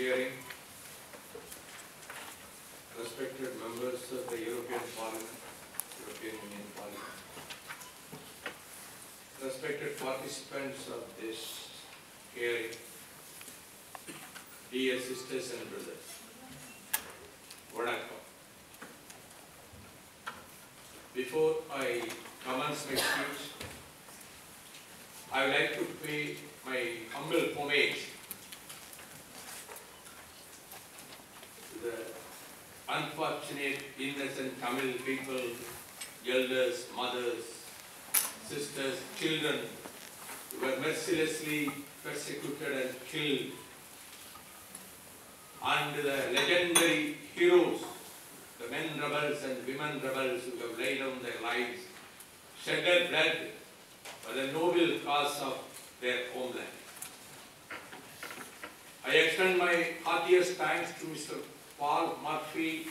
hearing, respected members of the European Parliament, European Union Parliament, respected participants of this hearing, dear sisters and brothers, Vaiko. Before I commence my speech, I would like to pay my humble homage to the unfortunate, innocent Tamil people, elders, mothers, sisters, children, who were mercilessly persecuted and killed, and the legendary heroes, the men rebels and women rebels who have laid down their lives, shed their blood for the noble cause of their homeland. I extend my heartiest thanks to Mr. Paul Murphy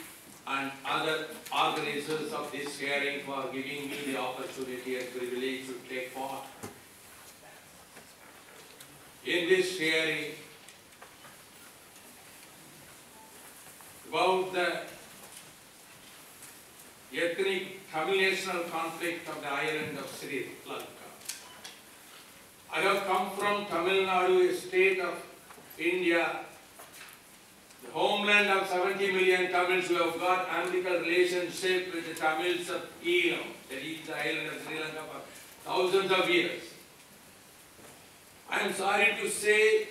and other organizers of this hearing for giving me the opportunity and privilege to take part in this hearing about the ethnic Tamil national conflict of the island of Sri Lanka. I have come from Tamil Nadu, a state of India, the homeland of 70 million Tamils who have got umbilical relationship with the Tamils of Eelam, that is the island of Sri Lanka, for thousands of years. I am sorry to say,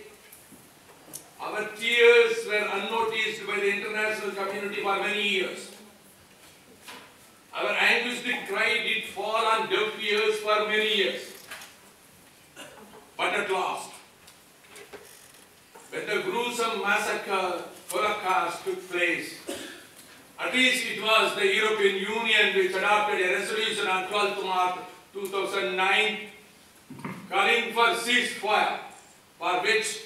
our tears were unnoticed by the international community for many years. Our anguished cry did fall on deaf ears for many years. But at last, when the gruesome massacre, Holocaust took place, at least it was the European Union which adopted a resolution on 12th March 2009 calling for ceasefire, for which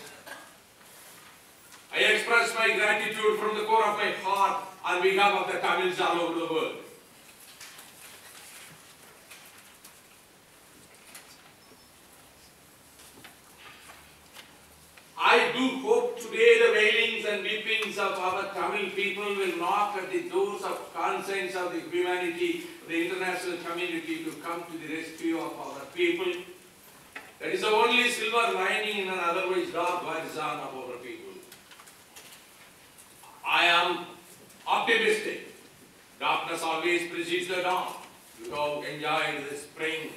I express my gratitude from the core of my heart on behalf of the Tamils all over the world. I do hope today the wailings and weepings of our Tamil people will knock at the doors of conscience of the humanity, the international community, to come to the rescue of our people. That is the only silver lining in an otherwise dark horizon of our people. I am optimistic. Darkness always precedes the dawn. You have enjoyed the spring,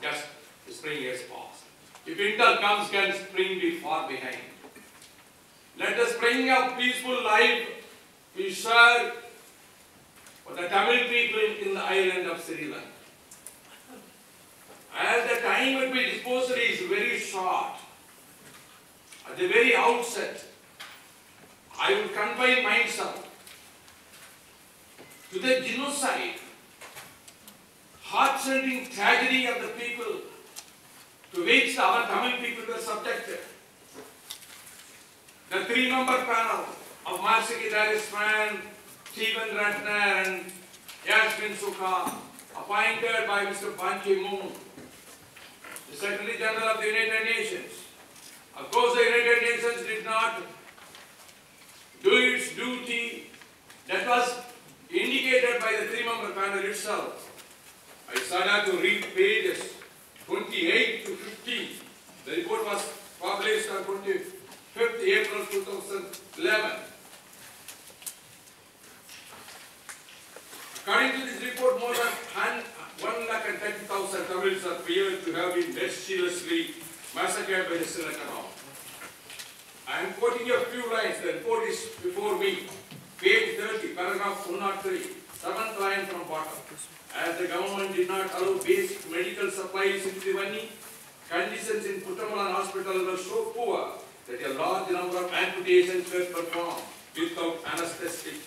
just the spring has passed. If winter comes, can spring be far behind? Let the spring of peaceful life be shared for the Tamil people in the island of Sri Lanka. As the time at my disposal is very short, at the very outset, I will confine myself to the genocide, heart-rending tragedy of the people to which our Tamil people were subjected. The three-member panel of Marshiki Darisman, Stephen Ratner and Yasmin Sukha, appointed by Mr. Ban Ki-moon, the Secretary General of the United Nations. Of course, the United Nations did not do its duty that was indicated by the three-member panel itself. I started to read pages 28 to 50. The report was published on 25th April 2011. According to this report, more than 130,000 Tamils are feared to have been mercilessly massacred by the Sri Lankan army. I am quoting a few lines. The report is before me. Page 30, paragraph 103, 7th line from bottom. As the government did not allow basic medical supplies into the Vani, conditions in Puttamalan hospital were so poor that a large number of amputations were performed without anesthetic,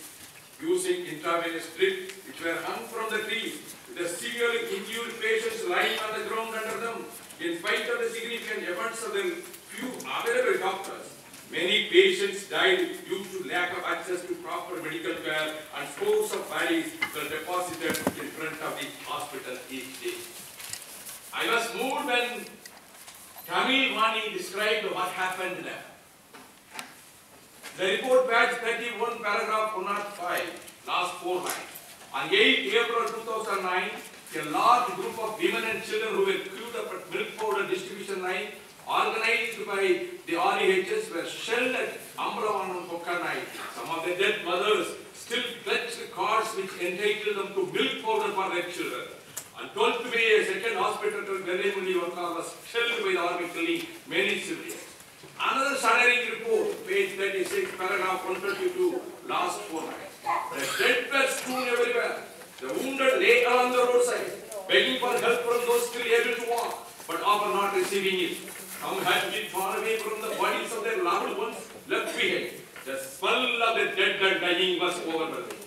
using intravenous drip which were hung from the trees, with the severely injured patients lying on the ground under them. In spite of the significant efforts of the few available doctors, many patients died due to lack of access to proper medical care, and scores of bodies were deposited in front of the hospital each day. I was moved when Tamil Vani described what happened there. The report page 31, paragraph 105, last 4 lines. On 8 April 2009, a large group of women and children who were queued up at milk powder distribution line organized by the REHs were shelled at Ambravan and Kokkanai. Some of the dead mothers still clutched cards which entitled them to milk powder for their children. On 12th May, a second hospital at Veremundi was shelled by the army, killing many civilians. Another staggering report, page 36, paragraph 132, last 4 lines. The dead were strewn everywhere. The wounded lay along the roadside, begging for help from those still able to walk, but often not receiving it. Some had been far away from the bodies of their loved ones left behind. The smell of the dead and dying was overwhelming.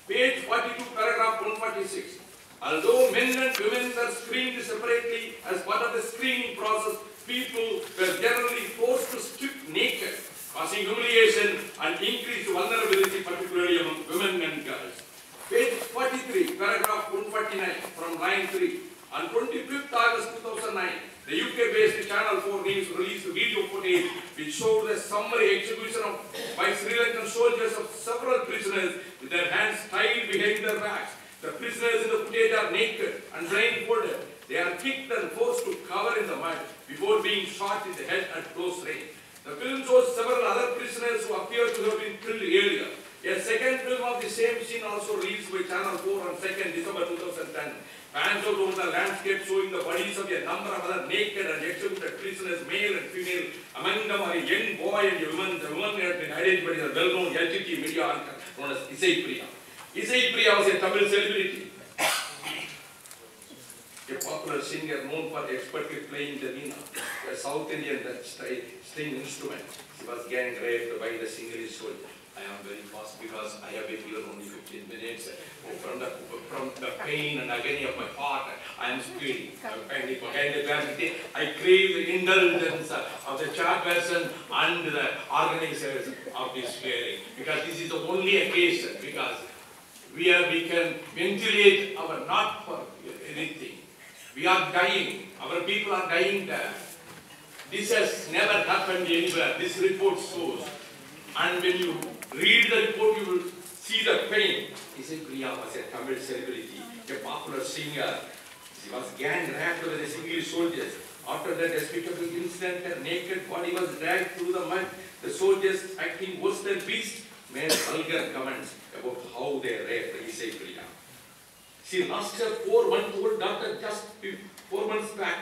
Page 42, paragraph 146. Although men and women were screened separately as part of the screening process, people were generally forced to strip naked, causing humiliation and increased vulnerability, particularly among women and girls. Page 43, paragraph 149, from line 3. On 25th August 2009, the UK-based Channel 4 News released video footage which showed a summary execution by Sri Lankan soldiers of several prisoners with their hands tied behind their backs. The prisoners in the footage are naked and blindfolded. They are kicked and forced to cover in the mud before being shot in the head at close range. The film shows several other prisoners who appear to have been killed earlier. A second film of the same scene also released by Channel 4 on 2nd December 2010. Pans out over the landscape showing the bodies of a number of other naked and executed prisoners, male and female. Among them are a young boy and a woman. The woman had been identified as a well-known LTT media anchor known as Isai Priya. Isai Priya was a Tamil celebrity, a popular singer known for expertly playing the veena, a South Indian string instrument. She was gang raped by the Sinhalese soldier. I am very fast because I have been here only 15 minutes. From the pain and agony of my heart, I am speeding. I crave the indulgence of the chairperson and the organizers of this hearing, because this is the only occasion, because we can ventilate our not for anything. We are dying. Our people are dying there. This has never happened anywhere. This report shows. And when you read the report, you will see the pain. Isai Priya was a Tamil celebrity, a popular singer. She was gang raped by the Sinhalese soldiers. After that despicable incident, her naked body was dragged through the mud. The soldiers, acting worse than beasts, made vulgar comments about how they raped Isai Priya. She lost her 4-month-old daughter just 4 months back.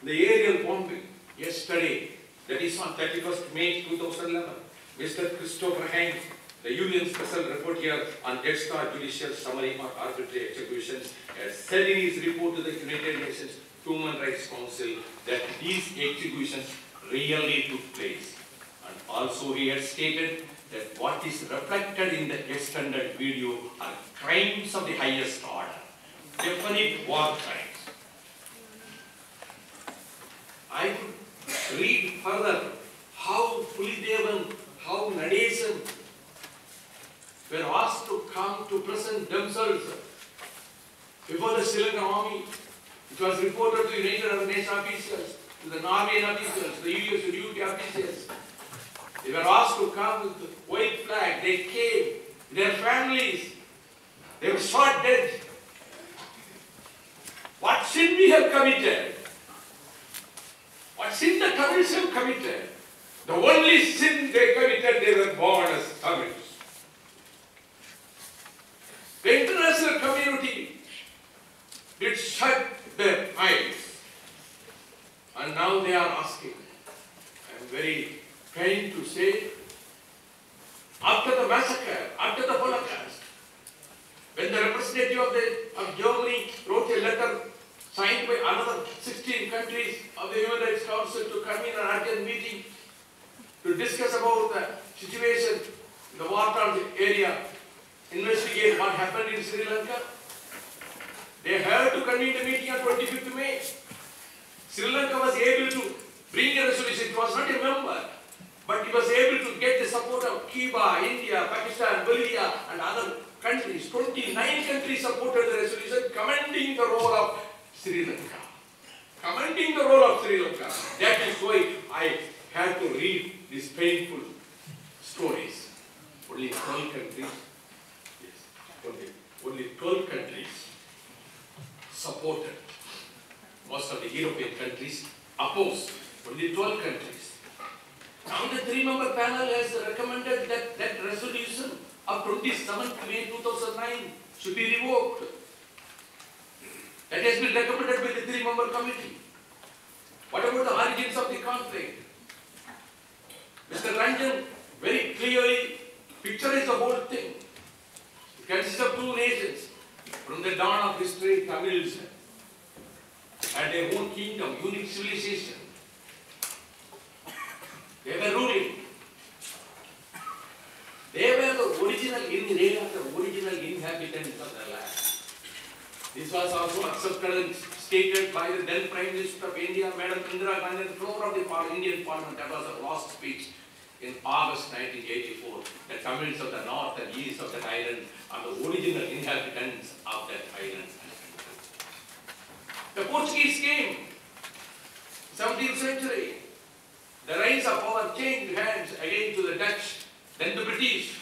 The aerial bombing yesterday, that is on 31st May 2011. Mr. Christopher Hines, the Union Special Rapporteur on extrajudicial summary or arbitrary executions, has said in his report to the United Nations Human Rights Council that these executions really took place. And also he has stated that what is reflected in the extended video are crimes of the highest order, definite war crimes. I could read further how Pulidevan, how Nadesan were asked to come to present themselves before the Sri Lankan army. It was reported to United Nations officials, to the Norwegian officials, the US duty officials. They were asked to come with the white flag. They came, their families. They were shot dead. What sin we have committed? What sin the Tamils have committed? The only sin they committed, they were born as Tamils. The international community did shut their eyes. And now they are asking. I am very pained to say, after the massacre, after the Holocaust, when the representative of Germany wrote a letter signed by another 16 countries of the Human Rights Council to come in an urgent meeting to discuss about the situation in the war-torn area, investigate what happened in Sri Lanka. They had to convene the meeting on 25th May. Sri Lanka was able to bring a resolution. It was not a member, but it was able to get the support of Cuba, India, Pakistan, Bolivia, and other countries. 29 countries supported the resolution, commending the role of Sri Lanka. Commending the role of Sri Lanka. That is why I had to read this painful story. countries, yes, only 12 countries supported. Most of the European countries opposed. Only 12 countries. Now the 3-member panel has recommended that resolution of 27th May 2009 should be revoked. That has been recommended by the 3-member committee. What about the origins of the conflict? Mr. Ranjan very clearly picturized the whole thing. It consists of 2 nations. From the dawn of history, Tamils had their own kingdom, unique civilization. They were ruling. They were the original inhabitants of the land. This was also accepted and stated by the then Prime Minister of India, Madam Indira Gandhi, on the floor of the Indian Parliament. That was her last speech in August 1984. The Tamils of the north and east of that island are the original inhabitants of that island. The Portuguese came, 17th century. The reins of power changed hands again to the Dutch, then the British.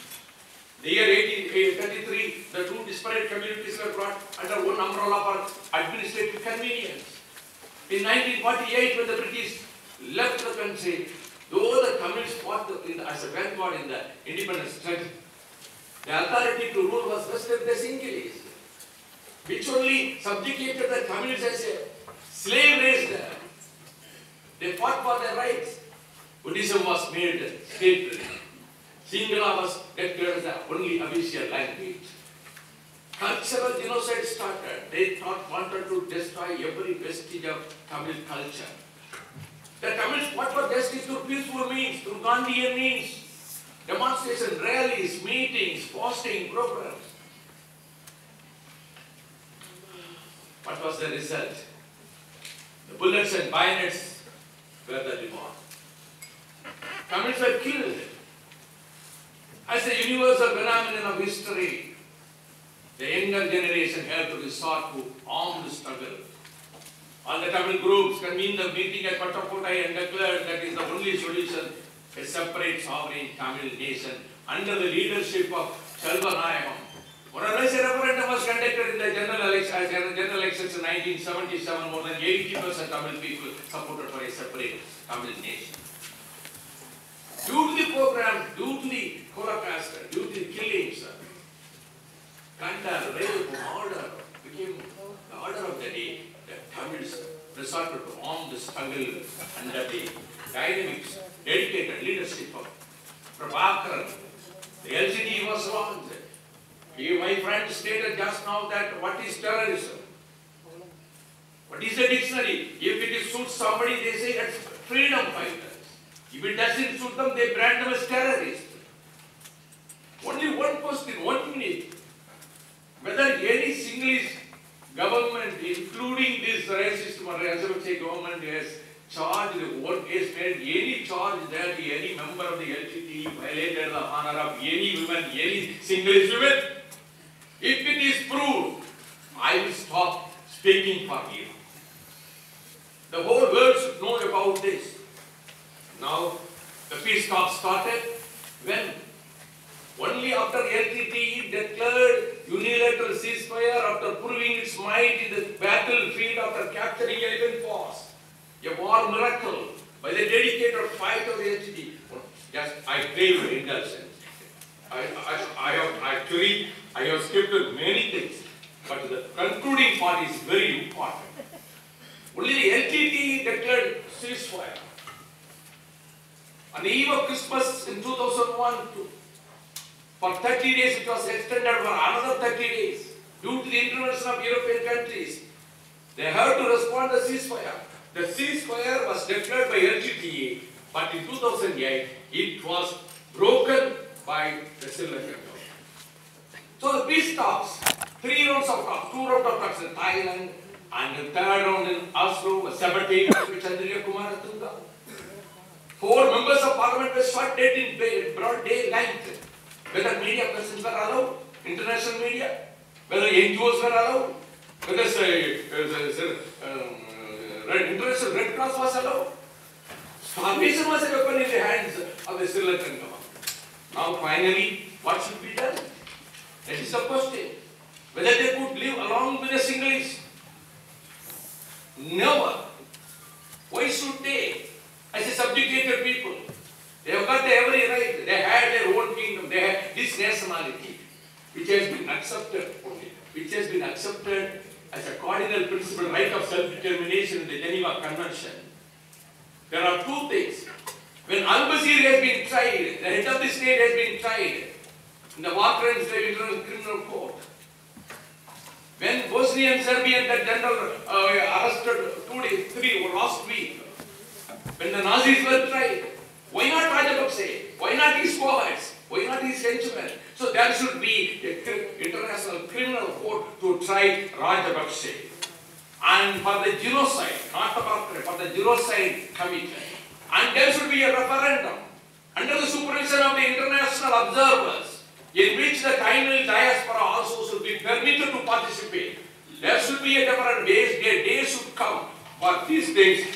The year 1833, the 2 disparate communities were brought under one umbrella for administrative convenience. In 1948, when the British left the country, though the Tamils fought as a vanguard in the independence struggle, the authority to rule was vested in the Sinhalese, which only subjugated the Tamils as a slave race there. They fought for their rights. Buddhism was made sacred. Sinhala was declared the only official language. Cultural genocide started. They wanted to destroy every vestige of Tamil culture. The Tamils fought for justice through peaceful means, through Gandhian means, demonstration, rallies, meetings, fasting programs. What was the result? The bullets and bayonets were the reward. Tamils were killed. As a universal phenomenon of history, the younger generation had to resort to armed struggle. All the Tamil groups convened a meeting at Pattakottai and declared that is the only solution, a separate sovereign Tamil nation under the leadership of Selvanayagam. More or less a referendum was conducted in the general elections in 1977. More than 80% Tamil people supported for a separate Tamil nation. Due to the program, due to the Holocaust, due to the killings, plunder, rape, murder became the order of the day. The Tamils resorted to armed struggle under the dynamics, dedicated leadership of Prabhakaran. The LCD was launched. My friend stated just now that what is terrorism? What is the dictionary? If it suits somebody, they say it's freedom fighters. If it doesn't suit them, they brand them as terrorists. Only one question, 1 minute. Whether any Sinhalese government, including this racist government, has charged, what has made any charge that any member of the LTT violated the honor of any woman, any Sinhalese women. If it is proved, I will stop speaking for you. The whole world should know about this. Now, the peace talks started when only after LTTE declared unilateral ceasefire after proving its might in the battlefield after capturing Elephant Pass. A war miracle by the dedicated fight of the LTTE. Just, I crave your indulgence. I have skipped many things, but the concluding part is very important. Only the LTTE declared ceasefire. On the eve of Christmas in 2001, for 30 days it was extended for another 30 days. Due to the intervention of European countries, they had to respond to ceasefire. The ceasefire was declared by LTTE, but in 2008 it was broken by the Sri Lankan government. So the peace talks, 3 rounds of talks, 2 rounds of talks in Thailand, and the 3rd round in Oslo was sabotage with Chandriya Kumaratunga. 4 members of parliament were shot dead in broad daylight. Whether media persons were allowed, international media, whether NGOs were allowed, whether International Red Cross was allowed. Starvation was a weapon in the hands of the Sri Lankan government. Now Now finally, what should be done? That is the question. Whether they could live along with the Sinhalese? Never. Why should they? As a subjugated people, they have got every right. They had their own kingdom. They had this nationality, which has been accepted only, which has been accepted as a cardinal principle, right of self-determination in the Geneva Convention. There are two things. When Al-Bashir has been tried, the head of the state has been tried in the war crimes International Criminal Court. When Bosnian Serbian, that general arrested last week, when the Nazis were tried, why not Rajapakse? Why not his cohorts? Why not his henchmen? So there should be an international criminal court to try Rajapakse. And for the genocide, not the murder, for the genocide committed. And there should be a referendum under the supervision of the international observers, in which the Tamil diaspora also should be permitted to participate. There should be a different day should come for these things.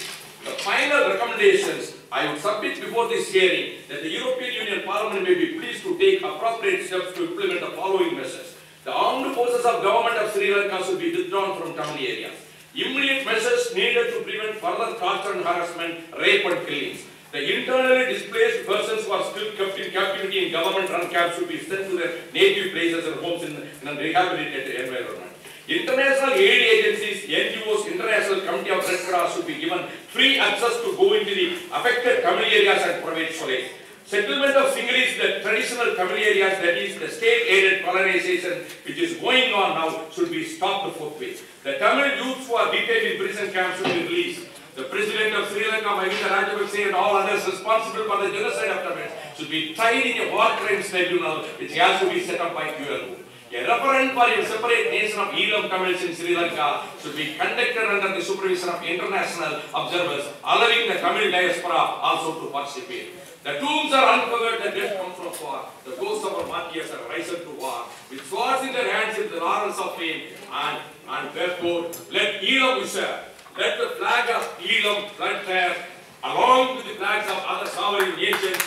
The final recommendations I would submit before this hearing that the European Union Parliament may be pleased to take appropriate steps to implement the following measures. The armed forces of government of Sri Lanka should be withdrawn from Tamil areas. Immediate measures needed to prevent further torture and harassment, rape and killings. The internally displaced persons who are still kept in captivity in government-run camps should be sent to their native places and homes in a rehabilitated environment. International aid agencies, NGOs, International Committee of Red Cross should be given free access to go into the affected Tamil areas and provide solace. Settlement of Sinhalese, the traditional Tamil areas, that is the state-aided colonization which is going on now, should be stopped forthwith. The Tamil youths who are detained in prison camps should be released. The President of Sri Lanka, Vaiko, Rajapakse, and all others responsible for the genocide of Tamils should be tried in a war crimes tribunal which has to be set up by QLO. A referendum for a separate nation of Eelam Tamils in Sri Lanka should be conducted under the supervision of international observers, allowing the Tamil diaspora also to participate. The tombs are uncovered, the dead come from far. The ghosts of our martyrs are risen to war. With swords in their hands in the laurels of fame, and therefore let Eelam serve. Let the flag of Eelam fly there, along with the flags of other sovereign nations.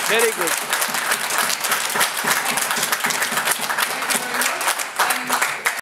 Very good.